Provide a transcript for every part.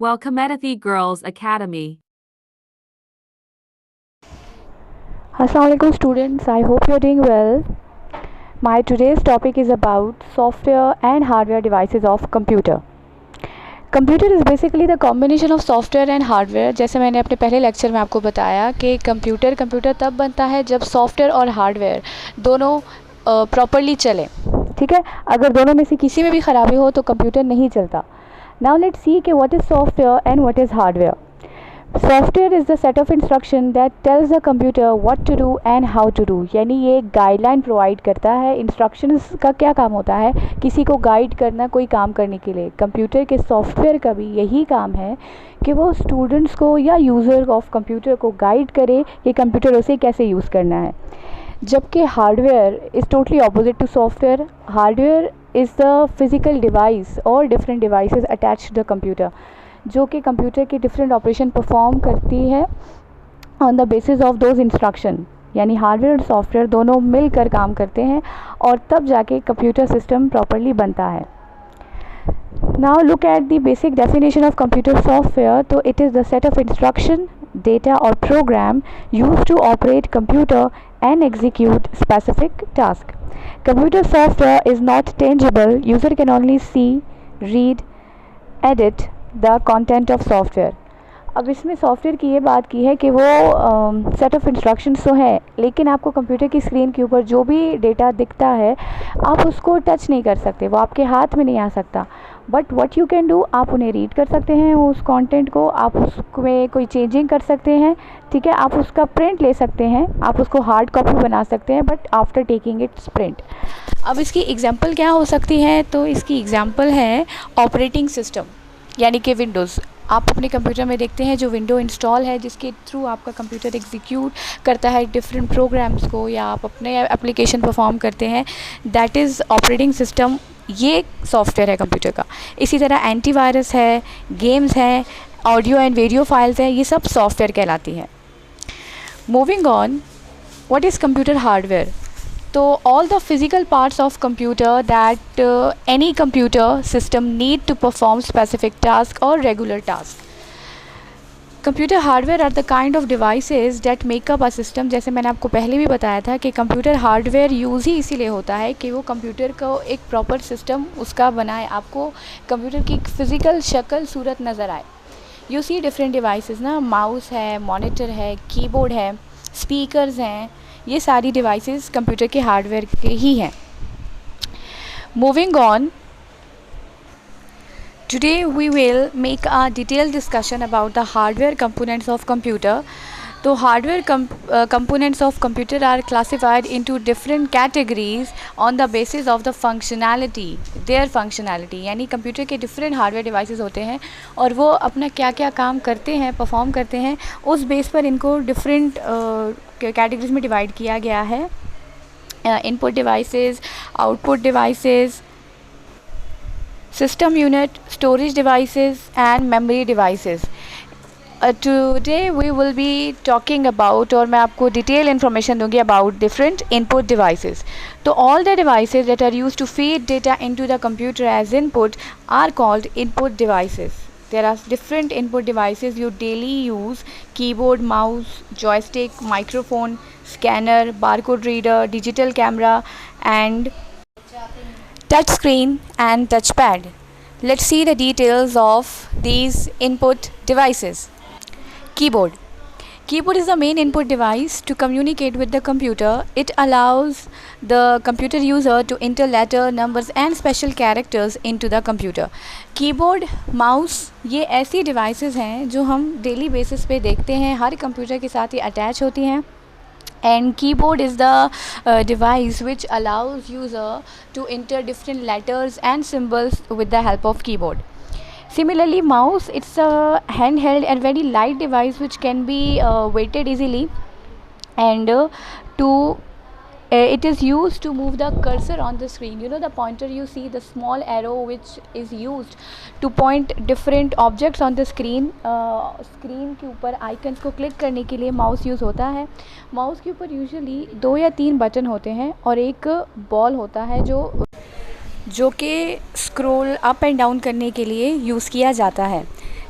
Welcome Welcomethi Girls Academy. Assalamualaikum students, I hope you're doing well. My today's topic is about software and hardware devices of computer. Computer is basically the combination of software and hardware. जैसे मैंने अपने पहले lecture में आपको बताया कि computer तब बनता है जब सॉफ्टवेयर और हार्डवेयर दोनों प्रॉपरली चलें, ठीक है। अगर दोनों में से किसी में भी ख़राबी हो तो कंप्यूटर नहीं चलता। नाउ लेट्स सी कि what is software and what is hardware. Software is the set of instruction that tells the computer what to do and how to do, यानी ये गाइडलाइन प्रोवाइड करता है। इंस्ट्रक्शंस का क्या काम होता है? किसी को गाइड करना कोई काम करने के लिए। कंप्यूटर के सॉफ्टवेयर का भी यही काम है कि वो स्टूडेंट्स को या यूज़र ऑफ कंप्यूटर को गाइड करे कि कंप्यूटर उसे कैसे यूज़ करना है। जबकि hardware is totally opposite to software. Hardware is the physical device और different devices attach to the computer, जो कि कंप्यूटर के डिफरेंट ऑपरेशन परफॉर्म करती है on the basis of those instruction. यानी हार्डवेयर और सॉफ्टवेयर दोनों मिलकर काम करते हैं और तब जाके कंप्यूटर सिस्टम प्रॉपरली बनता है। Now look at the basic definition of computer software. तो it is the set of instruction, data और program use to operate computer and execute specific task. Computer software is not tangible. User can only see, read, edit the content of software. अब इसमें software की ये बात की है कि वो सेट ऑफ इंस्ट्रक्शंस तो है, लेकिन आपको कंप्यूटर की स्क्रीन के ऊपर जो भी डेटा दिखता है आप उसको टच नहीं कर सकते, वो आपके हाथ में नहीं आ सकता। But what you can do, आप उन्हें रीड कर सकते हैं, उस कंटेंट को आप उसमें कोई चेंजिंग कर सकते हैं, ठीक है। आप उसका प्रिंट ले सकते हैं, आप उसको हार्ड कॉपी बना सकते हैं, but after taking it's print. अब इसकी एग्जांपल क्या हो सकती है? तो इसकी एग्जांपल है ऑपरेटिंग सिस्टम, यानी कि विंडोज़। आप अपने कंप्यूटर में देखते हैं जो विंडो इंस्टॉल है, जिसके थ्रू आपका कंप्यूटर एग्जीक्यूट करता है डिफरेंट प्रोग्राम्स को, या आप अपने एप्लीकेशन परफॉर्म करते हैं, दैट इज़ ऑपरेटिंग सिस्टम। ये सॉफ्टवेयर है कंप्यूटर का। इसी तरह एंटीवायरस है, गेम्स हैं, ऑडियो एंड वीडियो फाइल्स हैं, ये सब सॉफ्टवेयर कहलाती हैं। Moving on, what is computer hardware? तो all the physical parts of computer that any computer system need to perform specific task or regular task. Computer hardware are the kind of devices that make up a system. जैसे मैंने आपको पहले भी बताया था कि computer hardware use ही इसीलिए होता है कि वो कंप्यूटर को एक प्रॉपर सिस्टम उसका बनाए, आपको कंप्यूटर की फ़िज़िकल शक्ल सूरत नज़र आए। यू सी डिफरेंट डिवाइसेस ना, माउस है, मॉनिटर है, कीबोर्ड है, स्पीकर्स हैं, ये सारी डिवाइसेस कंप्यूटर के हार्डवेयर के ही हैं। Moving on, today we will make a detailed discussion about the hardware components of computer. तो hardware components of computer are classified into different categories on the basis of the functionality, their functionality। यानी computer के different hardware devices होते हैं और वो अपना क्या क्या काम करते हैं, परफॉर्म करते हैं, उस बेस पर इनको डिफरेंट कैटेगरीज में डिवाइड किया गया है। Input devices, output devices, system unit, storage devices and memory devices. Today we will be talking about, और मैं आपको डिटेल इन्फॉर्मेशन दूंगी about different input devices. तो all the devices that are used to feed data into the computer as input are called input devices. There are different input devices you daily use: keyboard, mouse, joystick, microphone, scanner, barcode reader, digital camera and touch screen and touchpad. Let's see the details of these input devices. Keyboard. Keyboard is the main input device to communicate with the computer. It allows the computer user to enter letter, numbers and special characters into the computer. Keyboard, mouse, ये ऐसी devices हैं जो हम daily basis पे देखते हैं, हर computer के साथ ये अटैच होती हैं। And keyboard is the device which allows user to enter different letters and symbols with the help of keyboard. Similarly, mouse, it's a handheld and very light device which can be weighted easily, and it is used to move the cursor on the screen. You know the pointer, you see the small arrow which is used to point different objects on the screen. Screen के ऊपर icons को click करने के लिए mouse use होता है। Mouse के ऊपर यूजुअली 2 या 3 बटन होते हैं और एक बॉल होता है जो कि स्क्रॉल अप एंड डाउन करने के लिए यूज़ किया जाता है।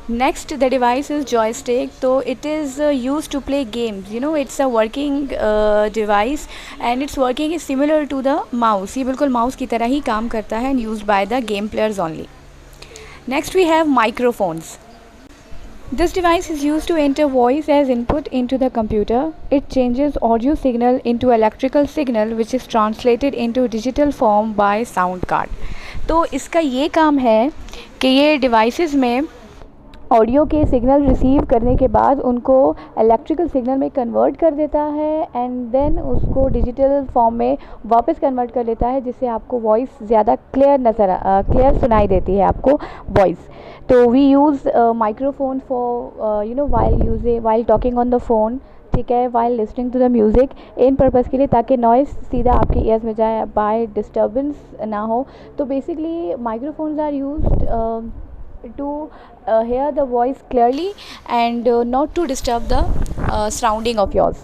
Next, the device is joystick. So it is used to play games. You know, it's a working device and its working is similar to the mouse. ये बिल्कुल mouse की तरह ही काम करता है and used by the game players only. Next, we have microphones. This device is used to enter voice as input into the computer. It changes audio signal into electrical signal which is translated into digital form by sound card. तो इसका ये काम है कि ये devices में audio के signal receive करने के बाद उनको इलेक्ट्रिकल सिग्नल में कन्वर्ट कर देता है एंड देन उसको डिजिटल फॉर्म में वापस कन्वर्ट कर लेता है, जिससे आपको वॉइस ज़्यादा क्लियर सुनाई देती है आपको वॉइस. तो we use microphone for while talking on the phone, ठीक है, while listening to the music, इन पर्पज़ के लिए ताकि नॉइस सीधा आपके ईयर्स में जाए, बाय डिस्टर्बेंस ना हो. तो basically microphones are used to hear the voice clearly and not to disturb the surrounding of yours.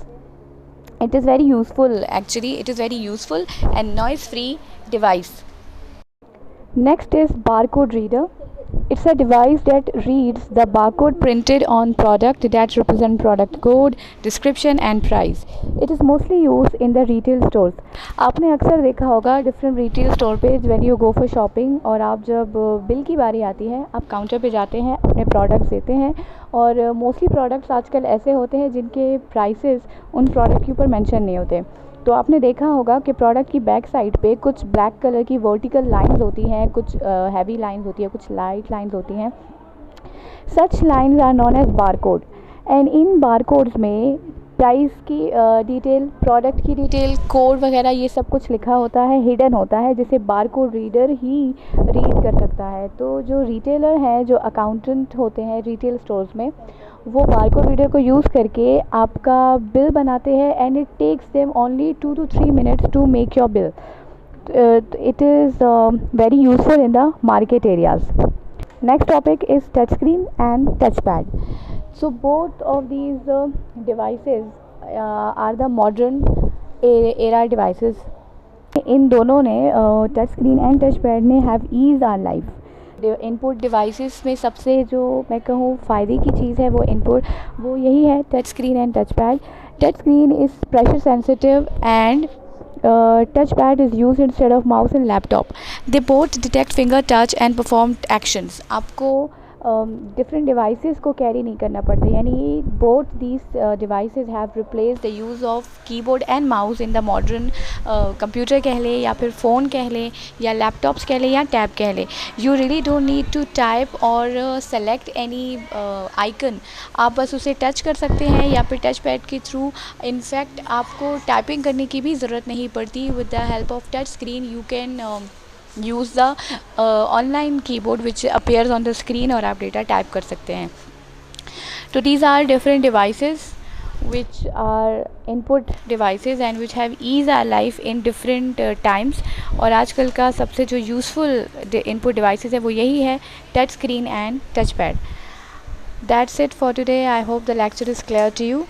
It is very useful, actually it is very useful and noise free device. Next is barcode reader. It's a device that reads the barcode printed on product that represent product code, description and price. It is mostly used in the retail stores. आपने अक्सर देखा होगा different retail store पे when you go for shopping, और आप जब bill की बारी आती है आप काउंटर पे जाते हैं, अपने प्रोडक्ट्स देते हैं, और मोस्टली प्रोडक्ट्स आजकल ऐसे होते हैं जिनके प्राइसेस उन प्रोडक्ट के ऊपर मेंशन नहीं होते. तो आपने देखा होगा कि प्रोडक्ट की बैक साइड पे कुछ ब्लैक कलर की वर्टिकल लाइंस होती हैं, कुछ हैवी लाइंस होती है, कुछ लाइट लाइंस होती हैं. Such lines are known as barcode and in barcodes में प्राइस की डिटेल, प्रोडक्ट की डिटेल, कोड वगैरह ये सब कुछ लिखा होता है, हिडन होता है, जिसे बारकोड रीडर ही रीड कर सकता है. तो जो रिटेलर हैं, जो अकाउंटेंट होते हैं रिटेल स्टोर्स में, वो बारकोड रीडर को यूज़ करके आपका बिल बनाते हैं and it takes them only 2 to 3 minutes to make your bill. It is very useful in the market areas. Next topic is touch screen and touchpad. So both of these devices are the modern era devices. इन दोनों ने touch screen and touch pad ने have ease our life. Input devices में सबसे जो मैं कहूँ फ़ायदे की चीज़ है वो यही है, touch screen and touch pad. Touch screen is pressure sensitive and touchpad is used instead of mouse in laptop. They both detect finger touch and perform actions. आपको different devices को carry नहीं करना पड़ता, यानी both these devices have replaced the use of keyboard and mouse in the modern computer कह ले, या फिर फ़ोन कह ले, या laptops कह ले, या टैब कह ले. You really don't need to type or select any icon. आप बस उसे टच कर सकते हैं या फिर टच पैड के थ्रू. इनफैक्ट आपको टाइपिंग करने की भी ज़रूरत नहीं पड़ती. with the help of touch screen you can use the online keyboard which appears on the screen और आप डेटा टाइप कर सकते हैं. तो these are different devices which are input devices and which have eased our life in different times. और आजकल का सबसे जो useful input devices है वो यही है, touch screen and touchpad. That's it for today. I hope the lecture is clear to you.